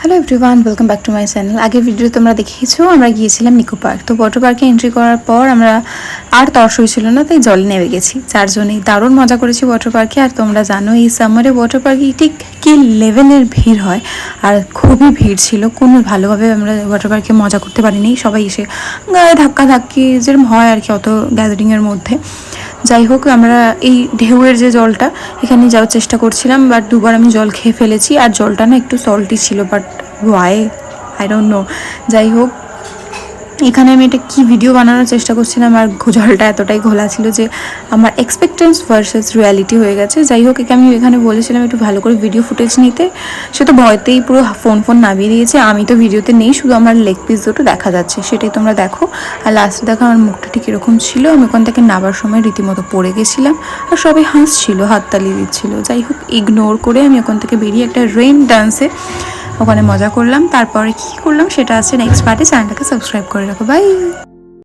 Hello everyone, welcome back to my channel. আগের video তোমরা দেখিয়েছো আমরা গিয়েছিলাম নিকো পার্ক। তো ওয়াটার পার্কে এন্ট্রি করার পর আমরা আর তর্স হয়েছিল না, তাই জলে নেমে গেছি। চারজনেই দারুণ মজা করেছি ওয়াটার পার্কে। আর তোমরা জানো এই সামারে ওয়াটার পার্কে ঠিক কী লেভেলের ভিড় হয়, আর খুবই ভিড় ছিল। কোনো ভালোভাবে আমরা ওয়াটার পার্কে মজা করতে পারিনি। সবাই এসে গায়ে ধাক্কা ধাক্কি যেরকম হয় আর কি অত গ্যাদারিংয়ের মধ্যে। যাই হোক, আমরা এই ঢেউয়ের যে জলটা এখানে যাওয়ার চেষ্টা করছিলাম, বাট দুবার আমি জল খেয়ে ফেলেছি। আর জলটা না একটু সল্টি ছিল, but why I don't know. যাই হোক, এখানে আমি এটা কি ভিডিও বানানোর চেষ্টা করছিলাম, আর জলটা এতটাই ঘোলা ছিল যে আমার এক্সপেকটেন্স ভার্সেস রিয়ালিটি হয়ে গেছে। যাই হোক, আমি এখানে বলেছিলাম একটু ভালো করে ভিডিও ফুটেজ নিতে, সে তো ভয়তেই পুরো ফোন নামিয়ে দিয়েছে। আমি তো ভিডিওতে নেই, শুধু আমার লেগ পিস দুটো দেখা যাচ্ছে, সেটাই তোমরা দেখো। আর লাস্টে দেখো আমার মুখটা ঠিক এরকম ছিল। আমি ওখান থেকে নামার সময় রীতিমতো পড়ে গেছিলাম, আর সবাই হাসছিল, হাততালি দিচ্ছিল। যাই হোক, ইগনোর করে আমি ওখান থেকে বেরিয়ে একটা রেইন ডান্সে ওখানে মজা করলাম। তারপরে কী করলাম সেটা আছে নেক্সট পার্টে। চ্যানেলটাকে সাবস্ক্রাইব করে রাখো। বাই।